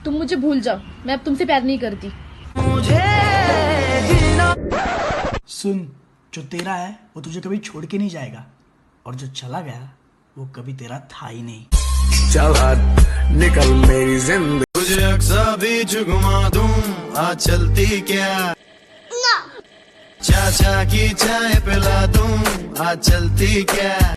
तुम मुझे भूल जाओ, मैं अब तुमसे प्यार नहीं करती। सुन, जो तेरा है वो तुझे कभी छोड़ के नहीं जाएगा, और जो चला गया वो कभी तेरा था ही नहीं। चल निकल मेरी जिंदगी, तुझे अक्सर बीच घुमा दूं, आज चलती क्या? चाचा की चाय पिला दूं, आज चलती क्या?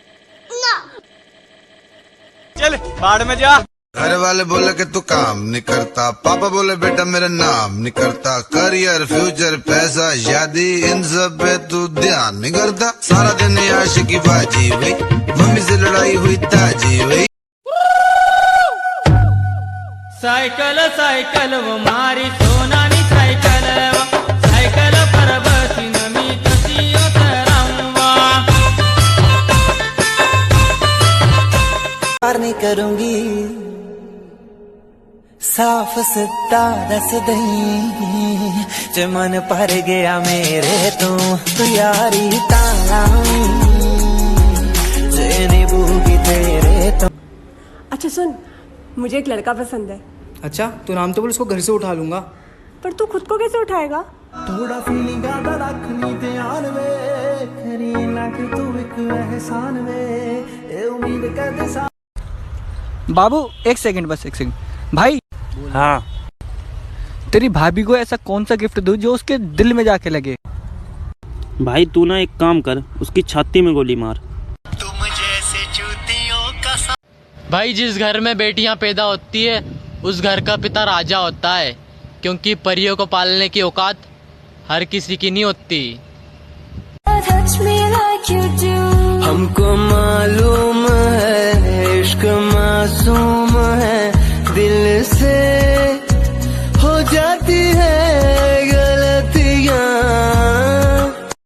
चल बाढ़ में जा। घर वाले बोले कि तू काम नहीं करता, पापा बोले बेटा मेरा नाम नहीं करता, करियर फ्यूचर पैसा शादी इन सब पे तू ध्यान नहीं करता। सारा दिन आशिकी बाजी हुई, मम्मी से लड़ाई हुई ताजी हुई। सायकल सायकल वो मारी सोनानी सायकल, सायकल पर बसीन मी कशी उतरावा। प्यार नहीं करूंगी, साफ सिद्धा दस दही, जे मन पर गया मेरे तू यारी तालावी, जे निभूगी तेरे तो। अच्छा सुन, मुझे एक लड़का पसंद है। अच्छा, तो नाम तो बोल, उसको घर से उठा लूंगा। पर तू खुद को कैसे उठाएगा? थोड़ा फीलिंग आदा रखनी ध्यान में, खरी ना कि तू एक एहसान में, ए उम्मीद कर दे सा। बाबू एक सेकंड, बस एक सेकंड। भाई हाँ, तेरी भाभी को ऐसा कौन सा गिफ्ट दूं जो उसके दिल में जाके लगे? भाई तू ना एक काम कर, उसकी छाती में गोली मार। तुम जैसे चूतियों का भाई जिस घर में बेटियां पैदा होती है उस घर का पिता राजा होता है, क्योंकि परियों को पालने की औकात हर किसी की नहीं होती। हमको मालूम है इश्क मासूम है, दिल से हो जाती है गलतियाँ।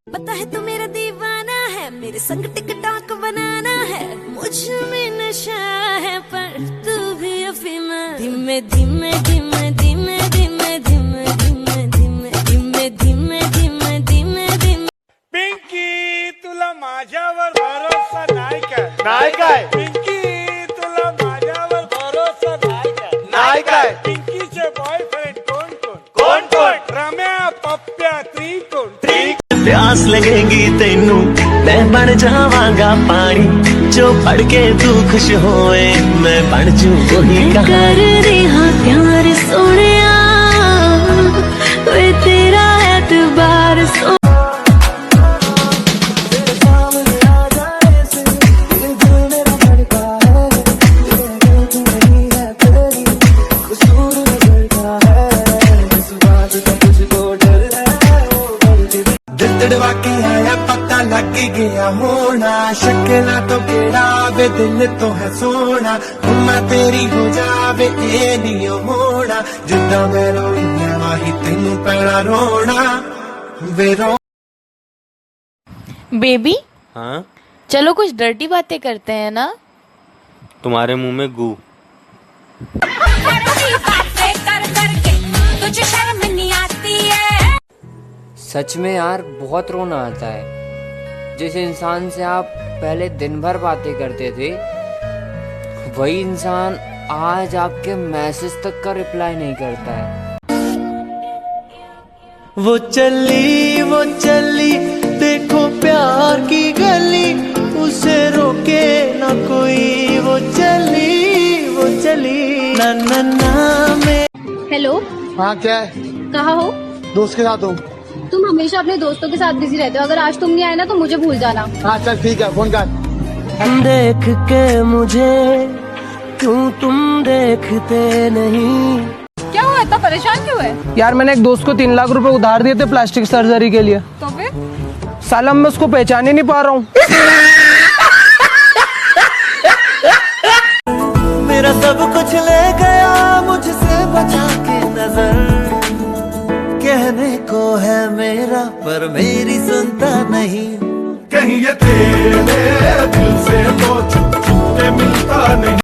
पता है तू मेरा दीवाना है, मेरे संग टिकटॉक बनाना है, मुझ में नशा है पर तू भी अफीम। धीमे धीमे धीमे धीमे धीमे धीमे धीमे धीमे धीमे धीमे धीमे धीमे धीमे। पिंकी तुला माझ्यावर भरोसा नाही काय? नाही काय? पिंकी तुला माझ्यावर भरोसा नाही काय? नाही काय? पिंकीचे बॉयफ्रेंड कोण कोण? कोण कोण? रम्या, पप्प्या, त्रिकोण। प्यास लगेगी तेनू मैं बन जावांगा पानी, जो पढ़ के तू खुश होए मैं बन जू वही कर रहा प्यार सोनिया, वे तेरा एतबार सो। दिलवा के आया पता लग गया होना, शक्ला तो केड़ा वे दिल तो है सोना, मैं तेरी हो जावे ये नहीं होना, जिदा मैं रोइया वाही तेनू पैना रोना वे रो। बेबी हाँ, चलो कुछ डर्टी बातें करते हैं ना। तुम्हारे मुंह में गू। तुझे शर्म नहीं आती है? सच में यार बहुत रोना आता है। जिस इंसान से आप पहले दिन भर बातें करते थे, वही इंसान आज आपके मैसेज तक का रिप्लाई नहीं करता है। वो चली देखो प्यार की गली, उसे रोके ना कोई। वो चली ना ना ना में। हेलो, हाँ क्या है? कहाँ हो? दोस्त के साथ हूँ। तुम हमेशा अपने दोस्तों के साथ बिजी रहते हो, अगर आज तुम नहीं आए ना तो मुझे भूल जाना। हाँ चल ठीक है, फोन कर। देख के मुझे क्यों तुम देखते नहीं? क्या हुआ, इतना परेशान क्यों है? यार मैंने एक दोस्त को 3 लाख रुपए उधार दिए थे प्लास्टिक सर्जरी के लिए। तो फिर? साला मैं उसको पहचान ही नहीं पा रहा हूँ। मेरा सब कुछ ले गया मुझसे बचा के नजर, कहने को है मेरा पर मेरी सुनता नहीं। कहीं ये तेरे दिल से तो छुप छुप के मिलता नहीं।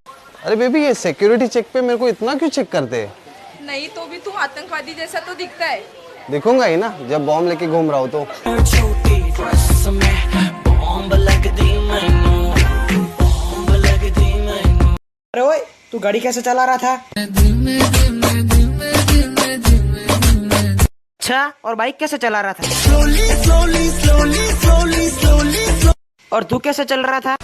अरे बेबी, ये सिक्योरिटी चेक पे मेरे को इतना क्यों चेक करते हैं? नहीं तो भी तू आतंकवादी जैसा तो दिखता है। देखूंगा ही ना जब बॉम्ब लेके घूम रहा हो तो। अरे ओए, तू गाड़ी कैसे चला रहा था? अच्छा, और बाइक कैसे चला रहा था? Slowly slowly slowly slowly slowly. और तू कैसे चल रहा था?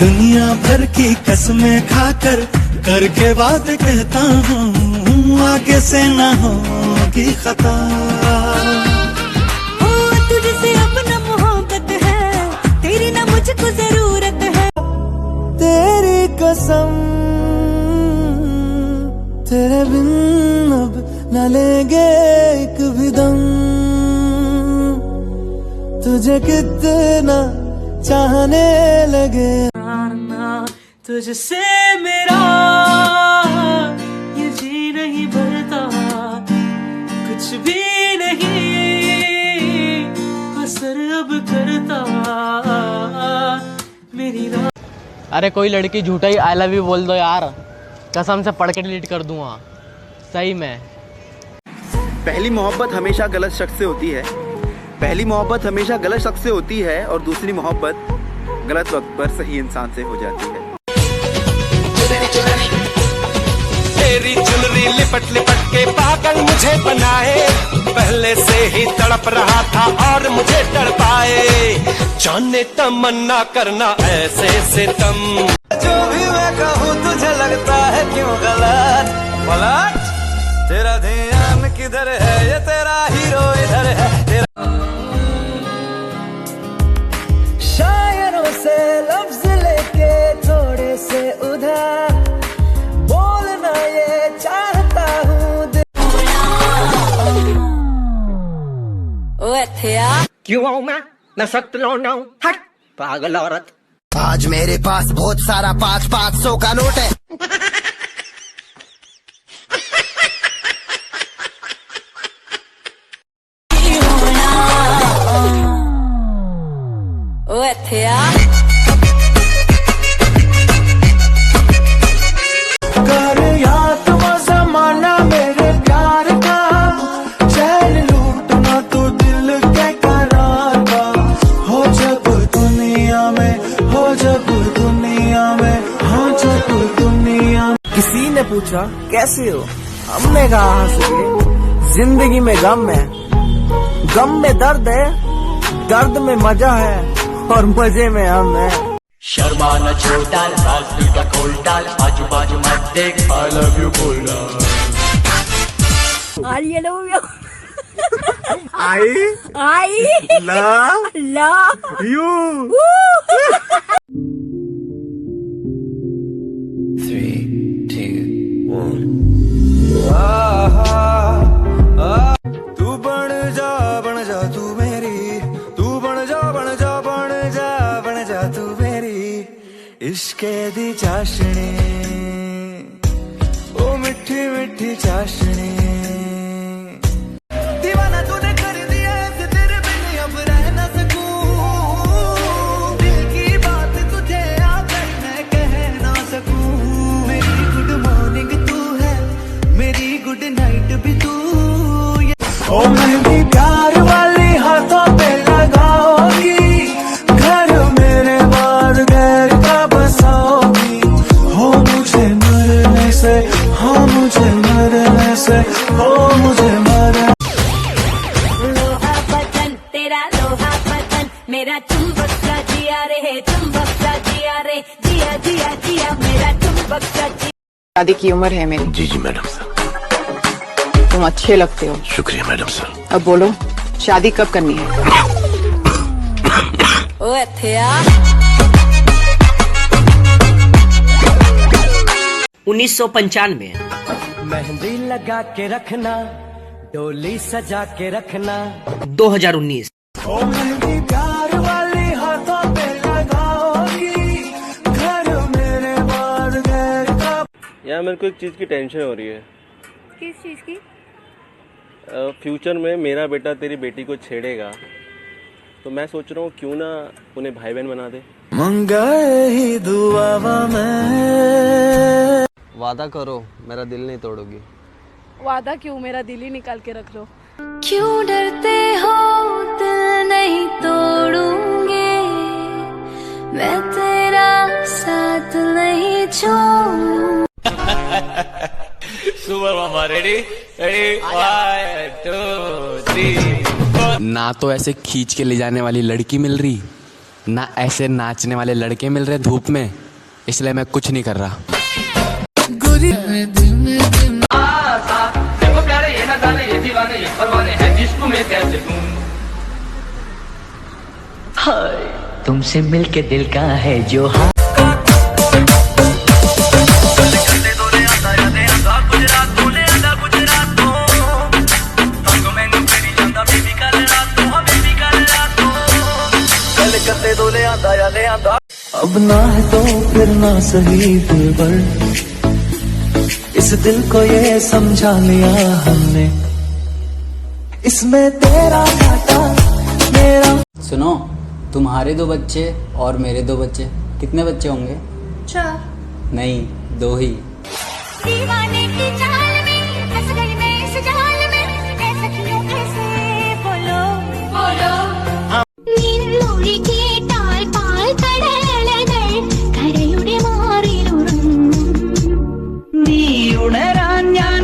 दुनिया भर की कसमें खाकर करके बात कहता हूँ, आगे से ना होगी खता। तुझसे अपना मोहब्बत है, तेरी ना मुझको जरूरत है। तेरी कसम, तेरे बिन अब न लेंगे एक भी दम। तुझे कितना चाहने लगे, तुझसे मेरा ये जी नहीं भरता, कुछ भी नहीं असर अब करता मेरी अरे कोई लड़की झूठा ही आई लव यू बोल दो यार, कसम से पढ़ के डिलीट कर दूंगा सही में। पहली मोहब्बत हमेशा गलत शख्स से होती है, पहली मोहब्बत हमेशा गलत शख्स से होती है, और दूसरी मोहब्बत गलत वक्त पर सही इंसान से हो जाती है। तेरी चुनरी लिपट लिपट के पागल मुझे बनाए, पहले से ही तड़प रहा था और मुझे तड़पाए। जाने तमन्ना करना ऐसे सितम, जो भी मैं कहूँ तुझे लगता है क्यों गलत। पलट, तेरा ध्यान किधर है, ये तेरा हीरो इधर है। शायरों से लफ्ज लेके थोड़े से उधार बोलना ये चाहता हूँ। क्यों आऊँ मैं सख्त लौंडा हूँ, हट पागल औरत। आज मेरे पास बहुत सारा 500 का नोट है। कर याद वो ज़माना मेरे प्यार का, चैन लूटना तो दिल के करार का। हो जब दुनिया में, हो जब दुनिया में, हो जब दुनिया में। किसी ने पूछा कैसे हो, हमने कहा हंस के। जिंदगी में गम है, गम में दर्द है, दर्द में मजा है, और मजे में हम है। शर्मा न छोड़ डाल, रास्ते का खोल डाल, आजू बाजू मत देख, I love you बोल डाल। I love you. I love you. 3, 2, 1। तू बन जा तू मेरी, तू बन जा बन जा बन जा बन जा तू मेरी इश्के दी चाशनी, ओ मिठी मिठी चाशनी। दीवाना तूने कर दिया ऐसे, तेरे बिन अब रह ना सकूं। दिल की बात तुझे आकर मैं कह ना सकूं। मेरी गुड मॉर्निंग तू है, मेरी गुड नाइट भी तू। ओ मेहंदी प्यार वाली हाथों पे लगाओगी, घर मेरे बाद गैर का बसाओगी। हो मुझे मरने से, हो मुझे मरने से, हो मुझे मरने। लोहा बदन तेरा लोहा बदन, मेरा चुंबक सा जिया रे, चुंबक सा जिया रे, जिया जिया जिया मेरा चुंबक सा जिया। शादी की उम्र है मेरी। जी मैडम सर। तुम अच्छे लगते हो। शुक्रिया मैडम सर। अब बोलो शादी कब करनी है? 1995। मेहंदी लगा के रखना, डोली सजा के रखना। 2019। ओ मेहंदी प्यार वाली हाथों पे लगाओगी, घर मेरे बाद गैर का। यार मेरे को एक चीज़ की टेंशन हो रही है। किस चीज की? फ्यूचर में मेरा बेटा तेरी बेटी को छेड़ेगा, तो मैं सोच रहा हूँ क्यों ना उन्हें भाई बहन बना दे। मंगाए ही दुआवा में। वादा करो मेरा दिल नहीं तोड़ोगी। वादा क्यों, मेरा दिल ही निकाल के रख लो। क्यों डरते हो, दिल नहीं तोड़ूंगी, मैं तेरा साथ नहीं छोड़ूं। सुपर मामा रेडी रेडी 1 2 3 ना तो ऐसे खींच के ले जाने वाली लड़की मिल रही, ना ऐसे नाचने वाले लड़के मिल रहे धूप में, इसलिए मैं कुछ नहीं कर रहा। देखो प्यारे ये ना जाने ये दीवाने ये परवाने हैं जिसको मैं कैसे दूं। हाय तुमसे मिलके दिल का है जो अब ना है तो फिर ना सही दिलबर, इस दिल को ये समझा लिया हमने, इसमें तेरा घाटा मेरा। सुनो, तुम्हारे 2 बच्चे और मेरे 2 बच्चे, कितने बच्चे होंगे? 4। नहीं, 2 ही। दीवाने की चाल में फंस गई मैं इस जाल में, ऐसा क्यों कैसे बोलो बोलो। നിന്നുഴി കേട്ടാൽ പാൽ കടലകൾ കരയുടെ മാറിലുറങ്ങും. നീ ഉണരാൻ ഞാൻ